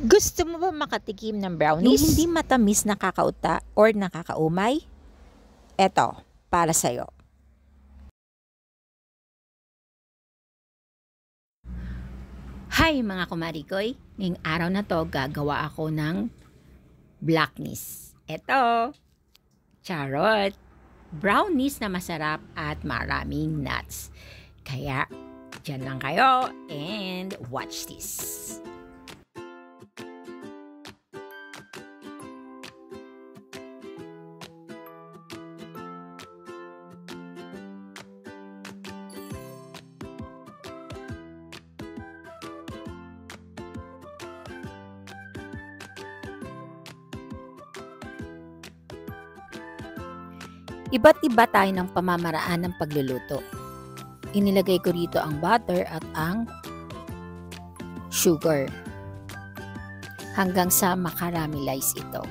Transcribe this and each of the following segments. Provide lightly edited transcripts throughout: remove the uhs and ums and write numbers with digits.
Gusto mo ba makatikim ng brownies? Yung hindi matamis nakakauta or nakakaumay? Eto, para sa'yo. Hi mga kumarikoy! Ngayong araw na to gagawa ako ng blackness. Eto, charot! Brownies na masarap at maraming nuts. Kaya, dyan lang kayo and watch this. Iba't iba tayo ng pamamaraan ng pagluluto. Inilagay ko rito ang butter at ang sugar hanggang sa makaramelize ito.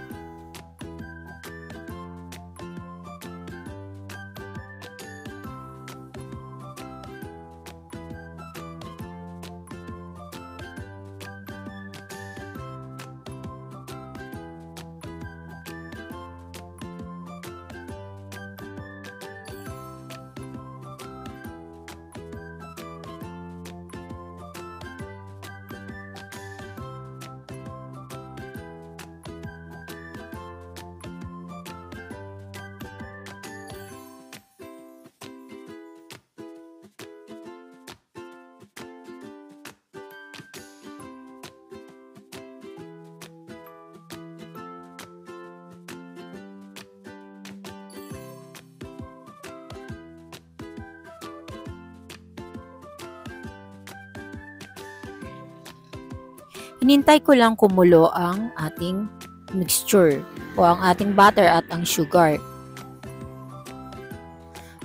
Hinintay ko lang kumulo ang ating mixture o ang ating butter at ang sugar.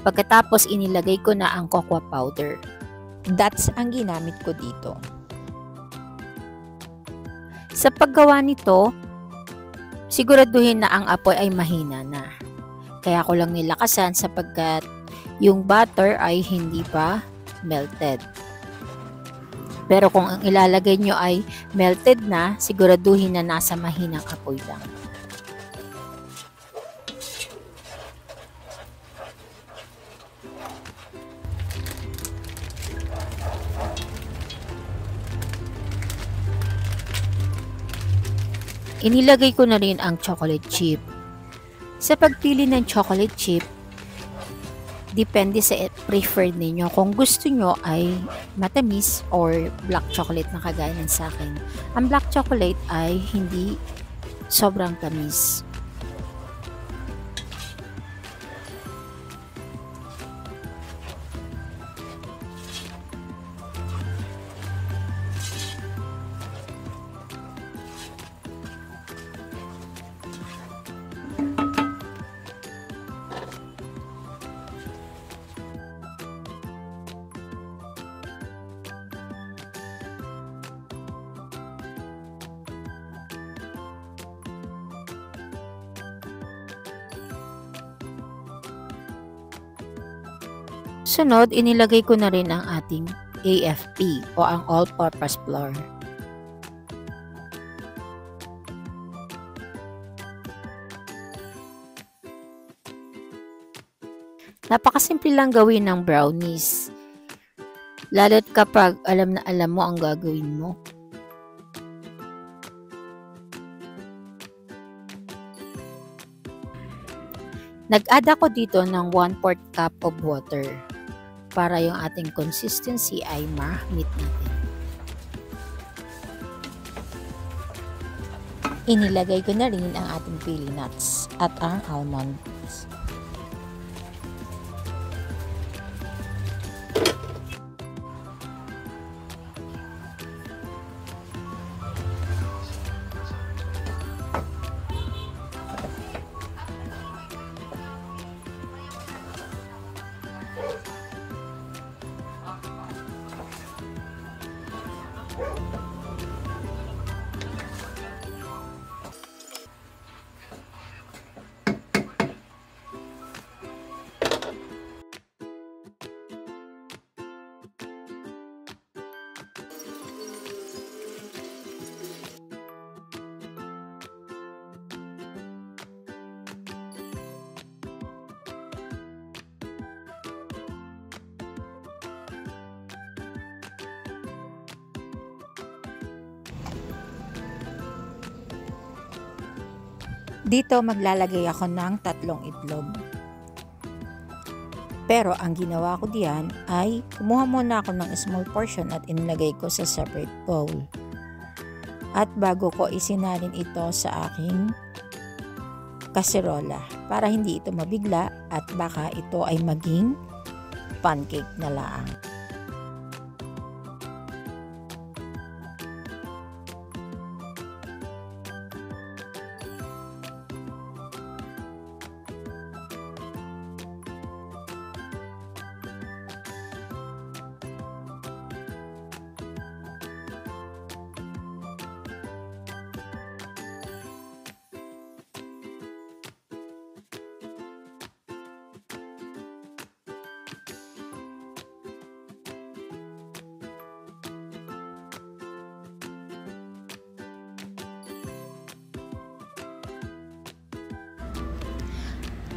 Pagkatapos inilagay ko na ang cocoa powder. That's ang ginamit ko dito. Sa paggawa nito, siguraduhin na ang apoy ay mahina na. Kaya ko lang nilakasan sapagkat yung butter ay hindi pa melted. Pero kung ang ilalagay nyo ay melted na, siguraduhin na nasa mahinang apoy lang. Inilagay ko na rin ang chocolate chip. Sa pagpili ng chocolate chip, depende sa preferred ninyo. Kung gusto nyo ay matamis or black chocolate na kagaya ng sa akin. Ang black chocolate ay hindi sobrang tamis. Sunod, inilagay ko na rin ang ating AFP o ang all-purpose flour. Napakasimple lang gawin ng brownies. Lalo't kapag alam na alam mo ang gagawin mo. Nag-add ako dito ng 1/4 cup of water para yung ating consistency ay ma-meet natin. Inilagay ko na rin ang ating pili nuts at ang almonds. Dito maglalagay ako ng 3 itlog. Pero ang ginawa ko diyan ay kumuha muna ako ng small portion at inilagay ko sa separate bowl. At bago ko isinalin ito sa aking kaserola para hindi ito mabigla at baka ito ay maging pancake na laang.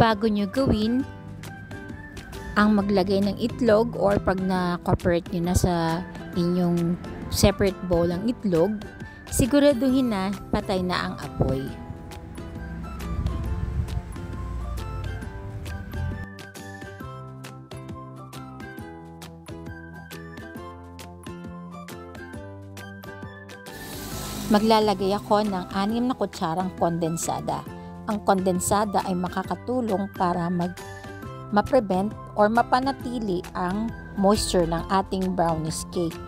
Bago nyo gawin ang maglagay ng itlog or pag na-cooperate nyo na sa inyong separate bowl ang itlog, siguraduhin na patay na ang apoy. Maglalagay ako ng 6 na kutsarang kondensada. Ang kondensada ay makakatulong para ma-prevent or mapanatili ang moisture ng ating brownies cake.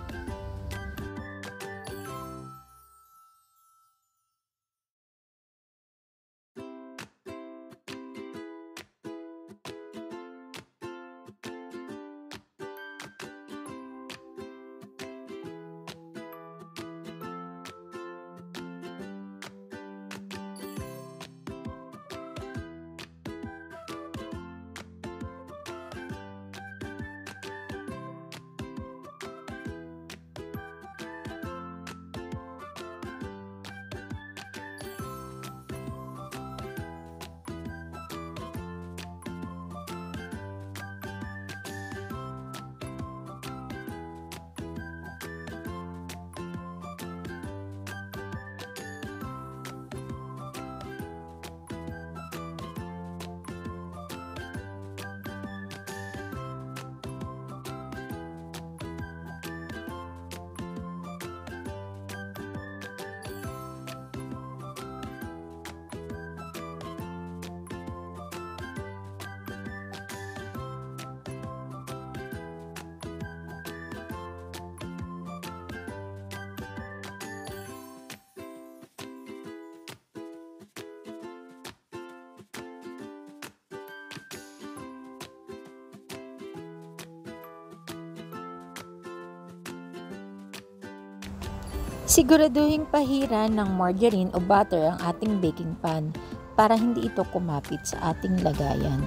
Siguraduhin pahiran ng margarine o butter ang ating baking pan para hindi ito kumapit sa ating lagayan.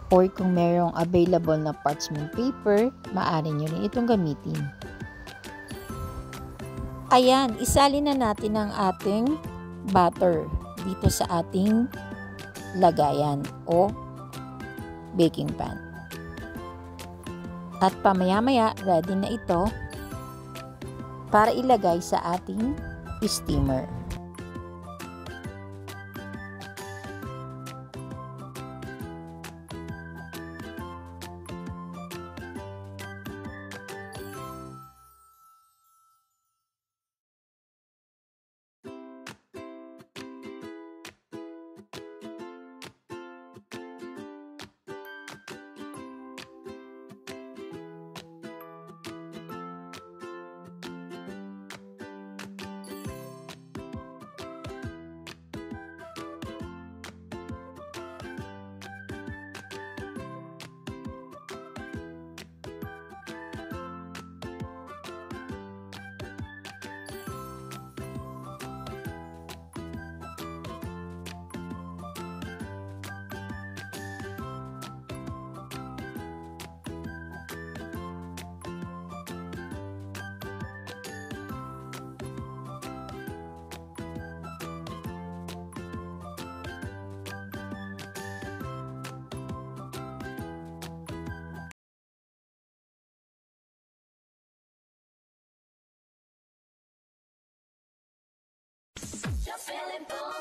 Or kung mayroong available na parchment paper, maaari nyo rin itong gamitin. Ayan, isalin na natin ang ating butter dito sa ating lagayan o baking pan. At pamaya-maya, ready na ito para ilagay sa ating steamer. Just feeling full.